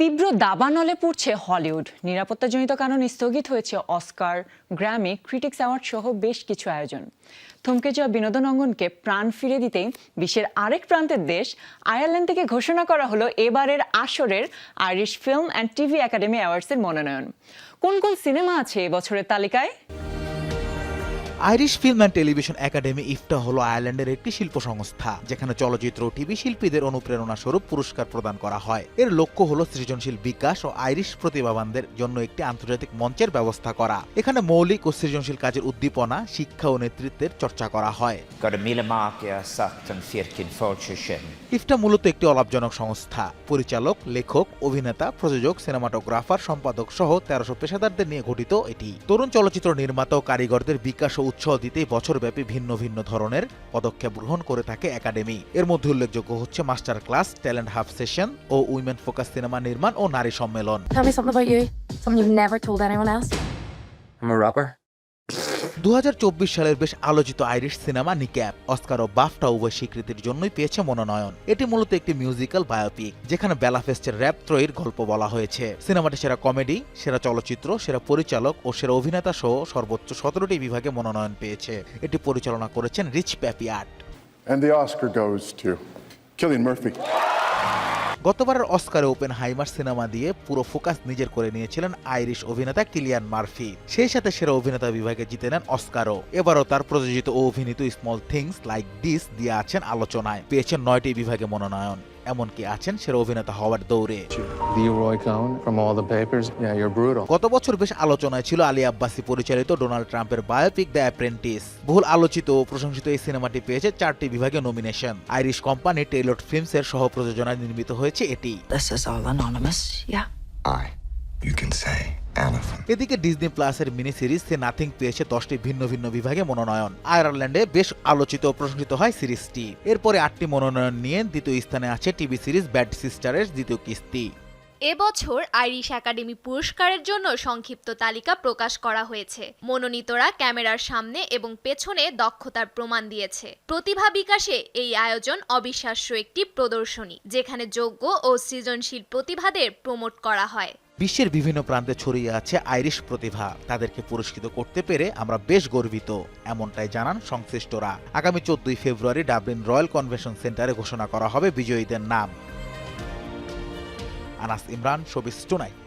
তীব্র দাবানলে পড়ছে হলিউড। নিরাপত্তাজনিত কারণে স্থগিত হয়েছে অস্কার, গ্র্যামি, ক্রিটিক্স অ্যাওয়ার্ড সহ বেশ কিছু আয়োজন। থমকে যাওয়া বিনোদন অঙ্গনকে প্রাণ ফিরে দিতেই বিশ্বের আরেক প্রান্তের দেশ আয়ারল্যান্ড থেকে ঘোষণা করা হলো এবারের আসরের Irish film and TV academy অ্যাওয়ার্ডসের মনোনয়ন। কোন কোন সিনেমা আছে এবছরের তালিকায়? Irish film and television academy IFTA হলো আয়ারল্যান্ডের একটি শিল্প সংস্থা, যেখানে চলচ্চিত্র ও টিভি শিল্পীদের অনুপ্রেরণা স্বরূপ পুরস্কার প্রদান করা হয়। এর লক্ষ্য হলো সৃজনশীল বিকাশ ও আইরিশ প্রতিভাবানদের জন্য একটি আন্তর্জাতিক মঞ্চের ব্যবস্থা করা। এখানে মৌলিক ও সৃজনশীল কাজের উদ্দীপনা, শিক্ষা ও নেতৃত্বের চর্চা করা হয়। ইফটা মূলত একটি অলাভজনক সংস্থা। পরিচালক, লেখক, অভিনেতা, প্রযোজক, সিনেমাটোগ্রাফার, সম্পাদক সহ 1300 পেশাদারদের নিয়ে গঠিত এটি তরুণ চলচ্চিত্র নির্মাতা ও কারিগরদের বিকাশ ও উৎসাহ দিতে বছরব্যাপী ভিন্ন ভিন্ন ধরনের পদক্ষেপ গ্রহণ করে থাকে একাডেমি। এর মধ্যে উল্লেখযোগ্য হচ্ছে master class, talent hub session ও উইমেন ফোকাস সিনেমা নির্মাণ ও নারী সম্মেলন। 2024 সালের বেশ আলোচিত আইরিশ সিনেমা নিক্যাপ অস্কার ও বাফটা উভয় স্বীকৃতির জন্যই পেয়েছে মনোনয়ন। এটি মূলত একটি মিউজিক্যাল বায়োপিক, যেখানে বেলাফেস্টের র্যাপ ত্রয়ীর গল্প বলা হয়েছে। সিনেমাটি সেরা কমেডি, সেরা চলচ্চিত্র, সেরা পরিচালক ও সেরা অভিনেতা সহ সর্বোচ্চ 17টি বিভাগে মনোনয়ন পেয়েছে। এটি পরিচালনা করেছেন রিচ প্যাপিয়ার্ড। গতবারের অস্কারে ওপেনহাইমার সিনেমা দিয়ে পুরো ফোকাস নিজের করে নিয়েছিলেন আইরিশ অভিনেতা কিলিয়ান মার্ফি। সেই সাথে সেরা অভিনেতা বিভাগে জিতে নেন অস্কারও। এবারও তার প্রযোজিত ও অভিনীত স্মল থিংস লাইক দিস দিয়ে আছেন আলোচনায়। পেয়েছেন 9টি বিভাগে মনোনয়ন। এমনকি আছেন সেরা অভিনেতা হওয়ার দৌড়ে। গত বছর বেশ আলোচনায় ছিল আলী আব্বাসি পরিচালিত ডোনাল্ড ট্রাম্পের বায়োপিক দ্য অ্যাপ্রেন্টিস। বহুল আলোচিত ও প্রশংসিত এই সিনেমাটি পেয়েছে 4টি বিভাগে নমিনেশন। আইরিশ কোম্পানি টেইলর ফিল্মসের সহ প্রযোজনায় নির্মিত হয়েছে এটি। এদিকে ডিজনি প্লাসের মিনি সিরিজ সে নাথিং পেয়েছে 10টি ভিন্ন ভিন্ন বিভাগে মনোনয়ন। আয়ারল্যান্ডে বেশ আলোচিত ও প্রশংসিত হয় সিরিজটি। এরপরে 8টি মনোনয়ন নিয়ে দ্বিতীয় স্থানে আছে টিভি সিরিজ ব্যাড সিস্টারের দ্বিতীয় কিস্তি। এবছর আইরিশ একাডেমি পুরস্কারের জন্য সংক্ষিপ্ত তালিকা প্রকাশ করা হয়েছে। মনোনীতরা ক্যামেরার সামনে এবং পেছনে দক্ষতার প্রমাণ দিয়েছে। প্রতিভা বিকাশে এই আয়োজন অবিশ্বাস্য একটি প্রদর্শনী, যেখানে যোগ্য ও সৃজনশীল প্রতিভাদের প্রমোট করা হয়। বিশ্বের বিভিন্ন প্রান্তে ছড়িয়ে আছে আইরিশ প্রতিভা। তাদেরকে পুরস্কৃত করতে পেরে আমরা বেশ গর্বিত, এমনটাই জানান সংশ্লিষ্টরা। আগামী 14 ফেব্রুয়ারি ডাবলিন রয়্যাল কনভেনশন সেন্টারে ঘোষণা করা হবে বিজয়ীদের নাম। Anas Imran, showbiz tonight.